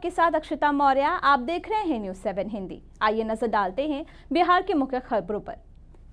आपके साथ अक्षता मौर्य। आप देख रहे हैं न्यूज़ 7 हिंदी। आइए नजर डालते हैं बिहार की मुख्य खबरों पर।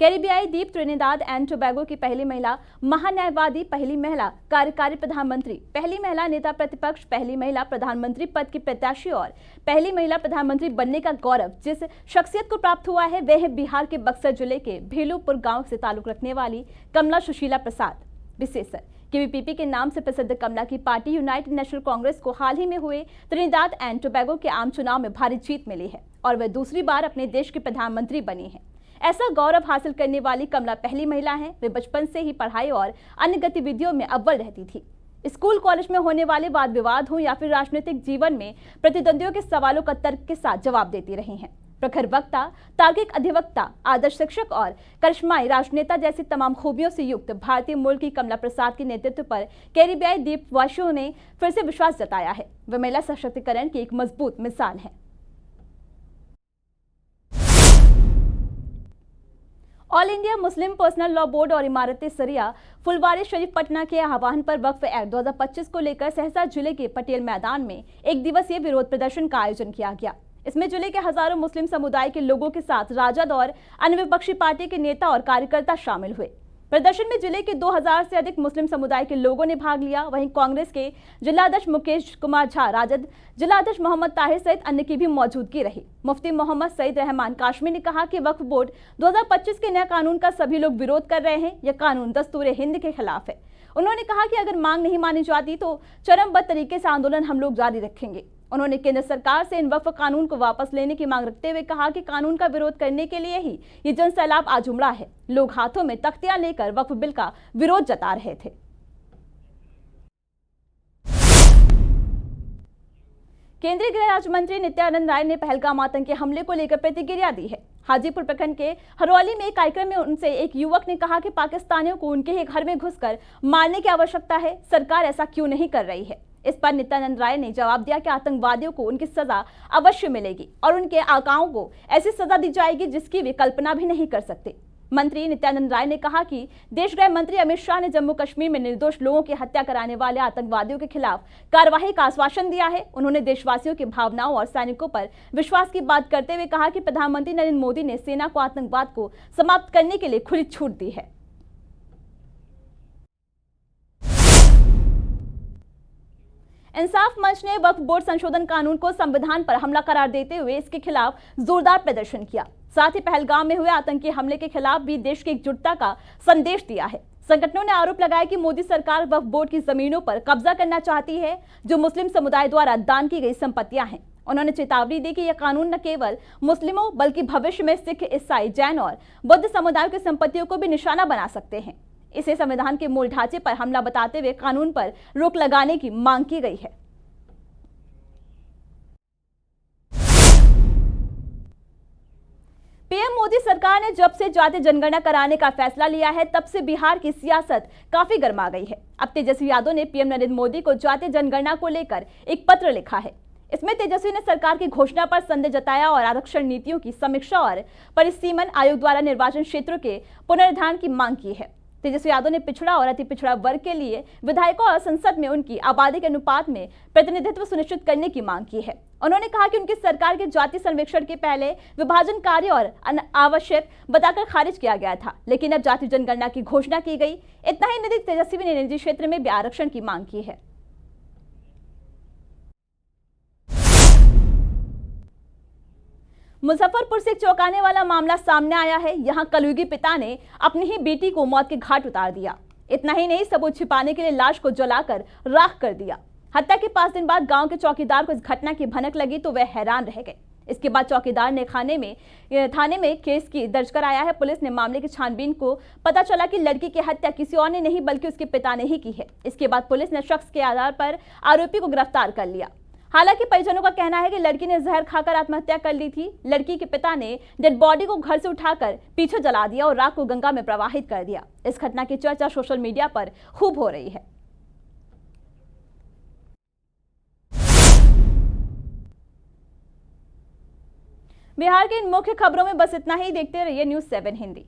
कैरिबियाई द्वीप त्रिनिदाद एंड टोबैगो की पहली महिला महान्यायवादी, पहली महिला कार्यकारी प्रधानमंत्री, पहली महिला नेता प्रतिपक्ष, पहली महिला प्रधानमंत्री पद की प्रत्याशी और पहली महिला प्रधानमंत्री बनने का गौरव जिस शख्सियत को प्राप्त हुआ है वह है बिहार के बक्सर जिले के भेलूपुर गाँव से ताल्लुक रखने वाली कमला सुशीला प्रसाद विशेषर। केवीपीपी के नाम से प्रसिद्ध कमला की पार्टी यूनाइटेड नेशनल कांग्रेस को हाल ही में हुए त्रिनिदाद एंड टोबैगो के आम चुनाव में भारी जीत मिली है और वह दूसरी बार अपने देश की प्रधानमंत्री बनी है। ऐसा गौरव हासिल करने वाली कमला पहली महिला है। वे बचपन से ही पढ़ाई और अन्य गतिविधियों में अव्वल रहती थी। स्कूल कॉलेज में होने वाले वाद विवाद हो या फिर राजनीतिक जीवन में प्रतिद्वंदियों के सवालों का तर्क के साथ जवाब देती रही हैं। प्रखर वक्ता, तार्किक अधिवक्ता, आदर्श शिक्षक और करिश्माई राजनेता जैसी तमाम खूबियों से युक्त भारतीय मूल की कमला प्रसाद के नेतृत्व पर कैरिबियाई द्वीपवासियों ने फिर से विश्वास जताया है। वह महिला सशक्तिकरण की एक मजबूत मिसाल है। All India Muslim personal law board और इमारत सरिया फुलवारी शरीफ पटना के आह्वान पर वक्फ एक्ट 2025 को लेकर सहरसा जिले के पटेल मैदान में एक दिवसीय विरोध प्रदर्शन का आयोजन किया गया। इसमें जिले के हजारों मुस्लिम समुदाय के लोगों के साथ राजद और अन्य विपक्षी पार्टी के नेता और कार्यकर्ता शामिल हुए। प्रदर्शन में जिले के 2000 से अधिक मुस्लिम समुदाय के लोगों ने भाग लिया। वहीं कांग्रेस के जिलाध्यक्ष मुकेश कुमार झा, राजद जिलाध्यक्ष मोहम्मद ताहिर सहित अन्य की भी मौजूदगी रही। मुफ्ती मोहम्मद सईद रहमान काश्मीर ने कहा कि वक्फ बोर्ड 2025 के नए कानून का सभी लोग विरोध कर रहे हैं। यह कानून दस्तूर हिंद के खिलाफ है। उन्होंने कहा कि अगर मांग नहीं मानी जाती तो चरमबद्ध तरीके से आंदोलन हम लोग जारी रखेंगे। उन्होंने केंद्र सरकार से इन वक्फ कानून को वापस लेने की मांग रखते हुए कहा कि कानून का विरोध करने के लिए ही ये जन सैलाब आज उमड़ा है। लोग हाथों में तख्तियां लेकर वक्फ बिल का विरोध जता रहे थे। केंद्रीय गृह राज्य मंत्री नित्यानंद राय ने पहलगाम आतंकी हमले को लेकर प्रतिक्रिया दी है। हाजीपुर प्रखंड के हरौली में एक कार्यक्रम में उनसे एक युवक ने कहा कि पाकिस्तानियों को उनके ही घर में घुसकर मारने की आवश्यकता है, सरकार ऐसा क्यों नहीं कर रही है। इस पर नित्यानंद राय ने जवाब दिया कि आतंकवादियों को उनकी सजा अवश्य मिलेगी और उनके आकाओं को ऐसी सजा दी जाएगी जिसकी वे कल्पना भी नहीं कर सकते। मंत्री नित्यानंद राय ने कहा कि देश गृह मंत्री अमित शाह ने जम्मू कश्मीर में निर्दोष लोगों की हत्या कराने वाले आतंकवादियों के खिलाफ कार्रवाई का आश्वासन दिया है। उन्होंने देशवासियों की भावनाओं और सैनिकों पर विश्वास की बात करते हुए कहा कि प्रधानमंत्री नरेंद्र मोदी ने सेना को आतंकवाद को समाप्त करने के लिए खुली छूट दी है। इंसाफ मंच ने वक्फ बोर्ड संशोधन कानून को संविधान पर हमला करार देते हुए इसके खिलाफ जोरदार प्रदर्शन किया। साथ ही पहलगाम में हुए आतंकी हमले के खिलाफ भी देश की एकजुटता का संदेश दिया है। संगठनों ने आरोप लगाया कि मोदी सरकार वक्फ बोर्ड की जमीनों पर कब्जा करना चाहती है जो मुस्लिम समुदाय द्वारा दान की गई संपत्तियां हैं। उन्होंने चेतावनी दी कि यह कानून न केवल मुस्लिमों बल्कि भविष्य में सिख, ईसाई, जैन और बौद्ध समुदायों की संपत्तियों को भी निशाना बना सकते हैं। इसे संविधान के मूल ढांचे पर हमला बताते हुए कानून पर रोक लगाने की मांग की गई है। पीएम मोदी सरकार ने जब से जातीय जनगणना कराने का फैसला लिया है तब से बिहार की सियासत काफी गर्मा गई है। अब तेजस्वी यादव ने पीएम नरेंद्र मोदी को जातीय जनगणना को लेकर एक पत्र लिखा है। इसमें तेजस्वी ने सरकार की घोषणा पर संदेह जताया और आरक्षण नीतियों की समीक्षा और परिसीमन आयोग द्वारा निर्वाचन क्षेत्रों के पुनर्निर्धारण की मांग की है। तेजस्वी यादव ने पिछड़ा और अति पिछड़ा वर्ग के लिए विधायकों और संसद में उनकी आबादी के अनुपात में प्रतिनिधित्व सुनिश्चित करने की मांग की है। उन्होंने कहा कि उनकी सरकार के जाति सर्वेक्षण के पहले विभाजन कार्य और अनावश्यक बताकर खारिज किया गया था, लेकिन अब जाति जनगणना की घोषणा की गई। इतना ही नहीं, तेजस्वी ने निजी क्षेत्र में भी आरक्षण की मांग की है। मुजफ्फरपुर से एक चौंकाने वाला मामला सामने आया है। यहां कलयुगी पिता ने अपनी ही बेटी को मौत के घाट उतार दिया। इतना ही नहीं, सबूत छिपाने के लिए लाश को जलाकर राख कर दिया। हत्या के 5 दिन बाद गांव के चौकीदार को इस घटना की भनक लगी तो वह हैरान रह गए। इसके बाद चौकीदार ने थाने में केस की दर्ज कराया है। पुलिस ने मामले की छानबीन को पता चला कि लड़की की हत्या किसी और ने नहीं बल्कि उसके पिता ने ही की है। इसके बाद पुलिस ने शख्स के आधार पर आरोपी को गिरफ्तार कर लिया। हालांकि परिजनों का कहना है कि लड़की ने जहर खाकर आत्महत्या कर ली थी। लड़की के पिता ने डेड बॉडी को घर से उठाकर पीछे जला दिया और राख को गंगा में प्रवाहित कर दिया। इस घटना की चर्चा सोशल मीडिया पर खूब हो रही है। बिहार की इन मुख्य खबरों में बस इतना ही। देखते रहिए न्यूज़ 7 हिंदी।